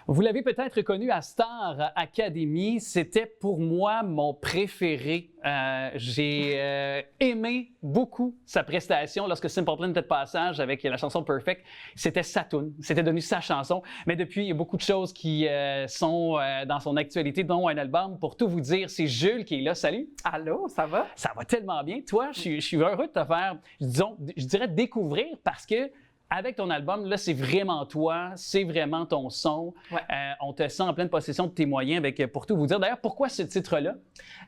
Vous l'avez peut-être reconnu à Star Academy, c'était pour moi mon préféré. J'ai aimé beaucoup sa prestation lorsque Simple Plan était de passage avec la chanson Perfect. C'était sa tune, c'était devenu sa chanson. Mais depuis, il y a beaucoup de choses qui sont dans son actualité, dont un album. Pour tout vous dire, c'est Jules qui est là. Salut! Allô, ça va? Ça va tellement bien. Toi, je suis heureux de te faire, disons, je dirais découvrir parce que avec ton album, là, c'est vraiment toi, c'est vraiment ton son. Ouais. On te sent en pleine possession de tes moyens avec Pour tout vous dire. D'ailleurs, pourquoi ce titre-là?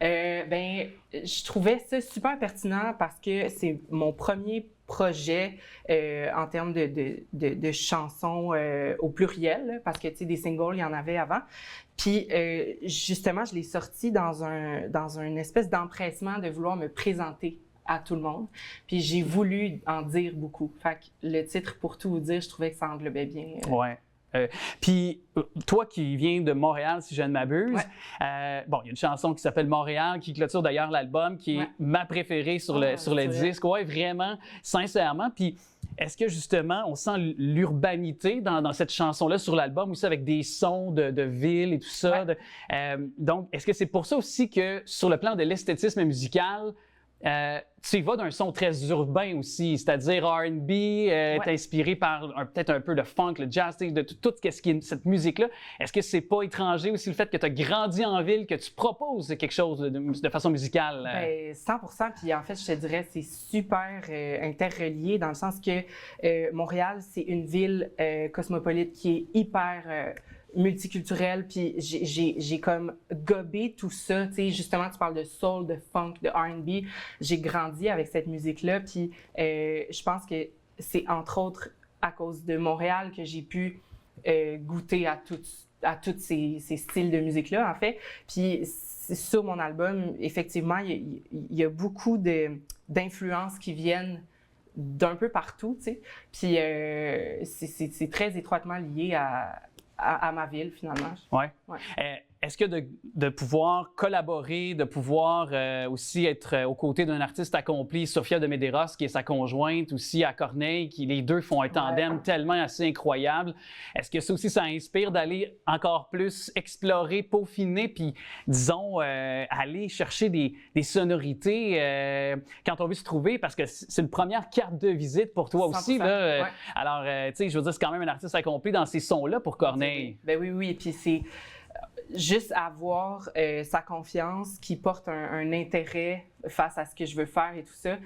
Je trouvais ça super pertinent parce que c'est mon premier projet en termes de chansons au pluriel, là, parce que, tu sais, des singles, il y en avait avant. Puis, justement, je l'ai sorti dans une espèce d'empressement de vouloir me présenter à tout le monde. Puis j'ai voulu en dire beaucoup. Fait que le titre, pour tout vous dire, je trouvais que ça englobait bien. Ouais. Puis, toi qui viens de Montréal, si je ne m'abuse, bon, il y a une chanson qui s'appelle Montréal, qui clôture d'ailleurs l'album, qui est ma préférée sur le disque. Oui, vraiment, sincèrement. Puis, est-ce que justement, on sent l'urbanité dans cette chanson-là sur l'album, aussi avec des sons de ville et tout ça? Ouais. Donc, est-ce que c'est pour ça aussi que sur le plan de l'esthétisme musical, tu y vas d'un son très urbain aussi, c'est-à-dire R&B, t'es inspiré par peut-être un peu de funk, le jazz, de tout ce qui est cette musique-là. Est-ce que c'est pas étranger aussi le fait que tu as grandi en ville, que tu proposes quelque chose de façon musicale? Bien, 100%. Puis en fait, je te dirais, c'est super interrelié dans le sens que Montréal, c'est une ville cosmopolite qui est hyper multiculturelle, puis j'ai comme gobé tout ça, tu sais, justement, tu parles de soul, de funk, de R&B, j'ai grandi avec cette musique-là, puis je pense que c'est entre autres à cause de Montréal que j'ai pu goûter à tous ces styles de musique-là, en fait, puis sur mon album, effectivement, il y a beaucoup d'influences qui viennent d'un peu partout, tu sais, puis c'est très étroitement lié à ma ville, finalement. Oui. Ouais. Est-ce que de pouvoir collaborer, de pouvoir aussi être aux côtés d'un artiste accompli, Sofia de Medeiros, qui est sa conjointe aussi à Corneille, qui les deux font un tandem tellement assez incroyable, est-ce que ça aussi, ça inspire d'aller encore plus explorer, peaufiner, puis disons, aller chercher des sonorités quand on veut se trouver, parce que c'est une première carte de visite pour toi aussi. Là. Ouais. Alors, tu sais, je veux dire, c'est quand même un artiste accompli dans ces sons-là pour Corneille. Ben oui, puis c'est juste avoir sa confiance qui porte un intérêt face à ce que je veux faire et tout ça.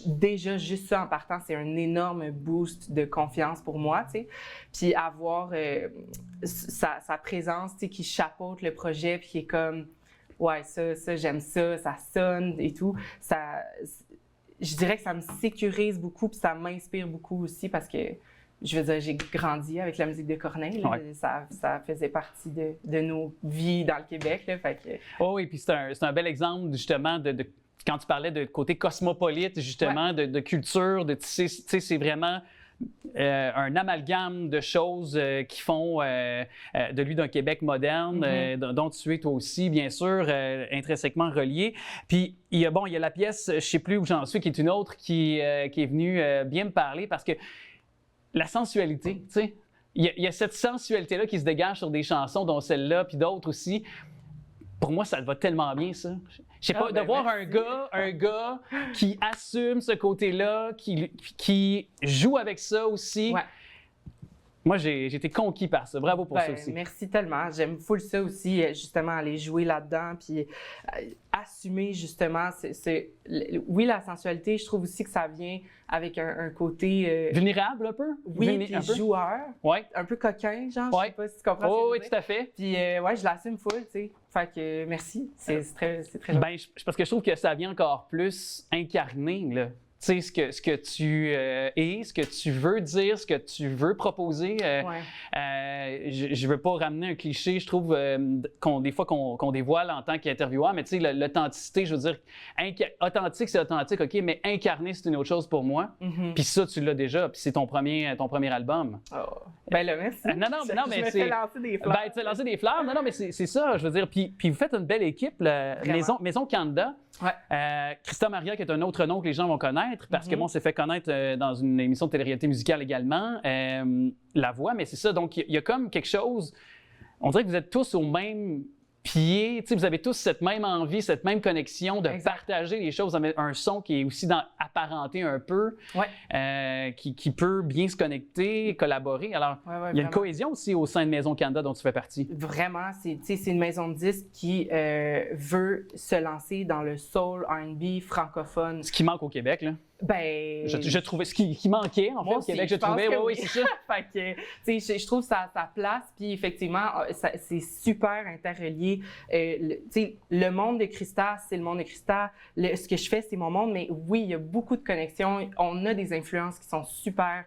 Déjà, juste ça en partant, c'est un énorme boost de confiance pour moi, tu sais. Puis avoir sa présence, tu sais, qui chapeaute le projet, puis qui est comme, ouais, ça j'aime ça sonne et tout. Je dirais que ça me sécurise beaucoup, puis ça m'inspire beaucoup aussi parce que, je veux dire, j'ai grandi avec la musique de Corneille. Là. Ouais. Ça faisait partie de nos vies dans le Québec. Là, fait que... Oh oui, puis c'est un bel exemple, justement, de quand tu parlais de côté cosmopolite, justement, de culture, tu sais, c'est vraiment un amalgame de choses qui font de lui d'un Québec moderne, dont tu es toi aussi, bien sûr, intrinsèquement relié. Puis, il y a la pièce, je ne sais plus où j'en suis, qui est une autre, qui est venue bien me parler parce que la sensualité, tu sais, il y a cette sensualité-là qui se dégage sur des chansons, dont celle-là, puis d'autres aussi. Pour moi, ça te va tellement bien, ça. Je sais pas, de voir un gars qui assume ce côté-là, qui joue avec ça aussi. Ouais. Moi, j'ai été conquis par ça. Bravo pour ça aussi. Merci tellement. J'aime full ça aussi, justement, aller jouer là-dedans, puis assumer, justement, oui, la sensualité, je trouve aussi que ça vient avec un côté... vulnérable, un peu? Oui, puis joueur. Ouais. Un peu coquin, genre, je sais pas si tu comprends ce que je veux dire. Oui, tout à fait. Puis, ouais, je l'assume full, tu sais. Fait que merci, c'est très bien. Parce que je trouve que ça vient encore plus incarné, là. Tu sais, ce que tu es, ce que tu veux dire, ce que tu veux proposer. Je veux pas ramener un cliché, je trouve, des fois qu'on dévoile en tant qu'intervieweur, mais tu sais, l'authenticité, je veux dire, authentique, c'est authentique, OK, mais incarné, c'est une autre chose pour moi. Puis ça, tu l'as déjà, puis c'est ton premier album. Ben là, merci. Non, mais je me c'est... fais lancer des fleurs. Ben, tu as lancé des fleurs. Non, mais c'est ça, je veux dire. Puis vous faites une belle équipe, la Maison Canada. Ouais. Christa Maria, qui est un autre nom que les gens vont connaître, parce que, bon, on s'est fait connaître dans une émission de télé-réalité musicale également, La Voix, mais c'est ça. Donc, il y a comme quelque chose... On dirait que vous êtes tous au même pied, vous avez tous cette même envie, cette même connexion de partager les choses, un son qui est aussi apparenté un peu, qui peut bien se connecter, collaborer. Alors, il y a une cohésion aussi au sein de Maison Canada dont tu fais partie. Vraiment, c'est une maison de disques qui veut se lancer dans le soul R&B francophone. Ce qui manque au Québec, là. Ben, je trouvais ce qui manquait, en fait, au Québec, je trouvais. Oui, c'est ça. Fait que, je trouve ça sa place, puis effectivement, c'est super interrelié. Le monde de Christa, c'est le monde de Christa. Ce que je fais, c'est mon monde, mais oui, il y a beaucoup de connexions. On a des influences qui sont super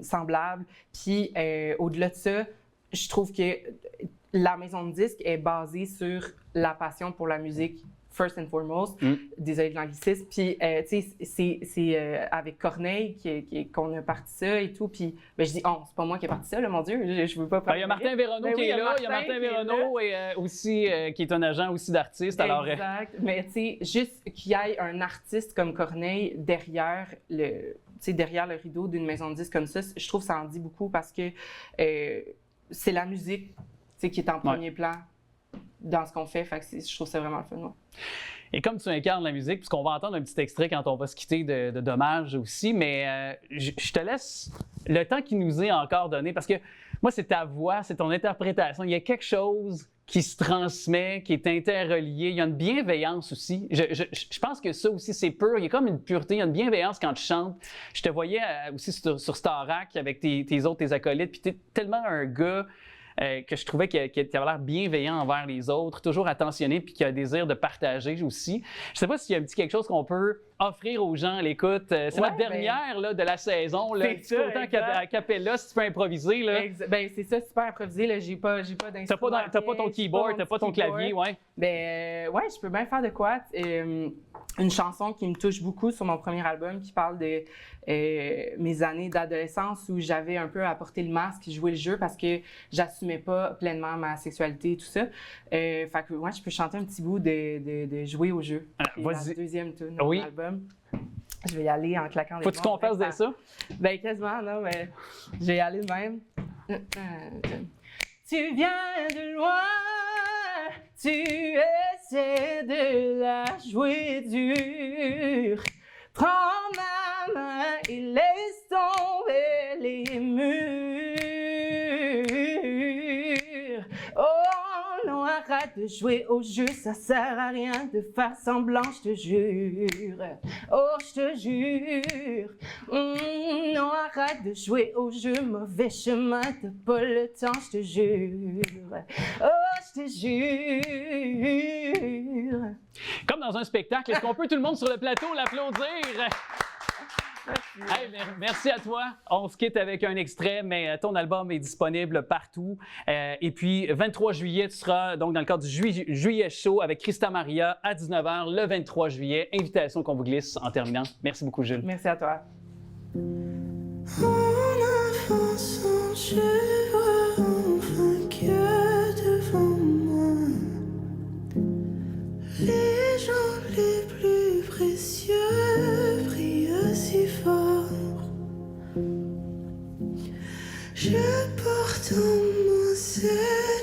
semblables. Puis, au-delà de ça, je trouve que la maison de disques est basée sur la passion pour la musique. First and foremost, désolé de l'anglicisme. Puis, tu sais, c'est avec Corneille qu'on a parti ça et tout. Puis, ben, je dis, c'est pas moi qui ai parti ça, là, mon Dieu, je veux pas. Il y a Martin Véronneau qui est là, il y a Martin Véronneau et aussi qui est un agent aussi d'artiste. Alors, exact. Mais, tu sais, juste qu'il y ait un artiste comme Corneille derrière le rideau d'une maison de disques comme ça, je trouve que ça en dit beaucoup parce que c'est la musique, tu sais, qui est en premier plan dans ce qu'on fait. Fait que je trouve ça vraiment le fun. Ouais. Et comme tu incarnes la musique, puisqu'on va entendre un petit extrait quand on va se quitter de Dommages aussi, mais je te laisse le temps qui nous est encore donné, parce que moi, c'est ta voix, c'est ton interprétation. Il y a quelque chose qui se transmet, qui est interrelié. Il y a une bienveillance aussi. Je pense que ça aussi, c'est pur. Il y a comme une pureté, il y a une bienveillance quand tu chantes. Je te voyais aussi sur Starac avec tes acolytes, puis tu es tellement un gars... que je trouvais qu'il avait l'air bienveillant envers les autres, toujours attentionné, puis qui a un désir de partager aussi. Je ne sais pas s'il y a un petit quelque chose qu'on peut offrir aux gens à l'écoute. C'est notre dernière là, de la saison. Là. C'est ça, autant qu'à Capella, si tu peux improviser. Là. Ben, c'est ça, super improvisé. Là. J'ai pas d'instrument. T'as pas ton keyboard, t'as pas ton clavier, ouais. Ben, ouais, je peux bien faire de quoi. Une chanson qui me touche beaucoup sur mon premier album, qui parle de mes années d'adolescence où j'avais un peu à porter le masque, jouer le jeu parce que j'assumais pas pleinement ma sexualité et tout ça. Fait que, ouais, je peux chanter un petit bout de jouer au jeu. Vas-y. La deuxième tune de mon album. Je vais y aller en claquant les doigts. Faut-tu qu'on fasse de ça? Ben, quasiment, non, mais je vais y aller de même. Tu viens de loin, tu essaies de la jouer dure. Prends ma main et laisse tomber les murs. Oh non, arrête de jouer au jeu, ça sert à rien de faire semblant, je te jure. Oh, je te jure. Non, arrête de jouer au jeu, mauvais chemin, t'as pas le temps, je te jure. Oh, je te jure. Comme dans un spectacle, est-ce qu'on peut tout le monde sur le plateau l'applaudir? Hey, merci à toi. On se quitte avec un extrait, mais ton album est disponible partout. Et puis, 23 juillet, tu seras donc dans le cadre du Juillet Show avec Christa Maria à 19h le 23 juillet. Invitation qu'on vous glisse en terminant. Merci beaucoup, Jules. Merci à toi. En avançant, je vois enfin que devant moi, les gens les plus précieux brillent si fort. Je porte en moi cette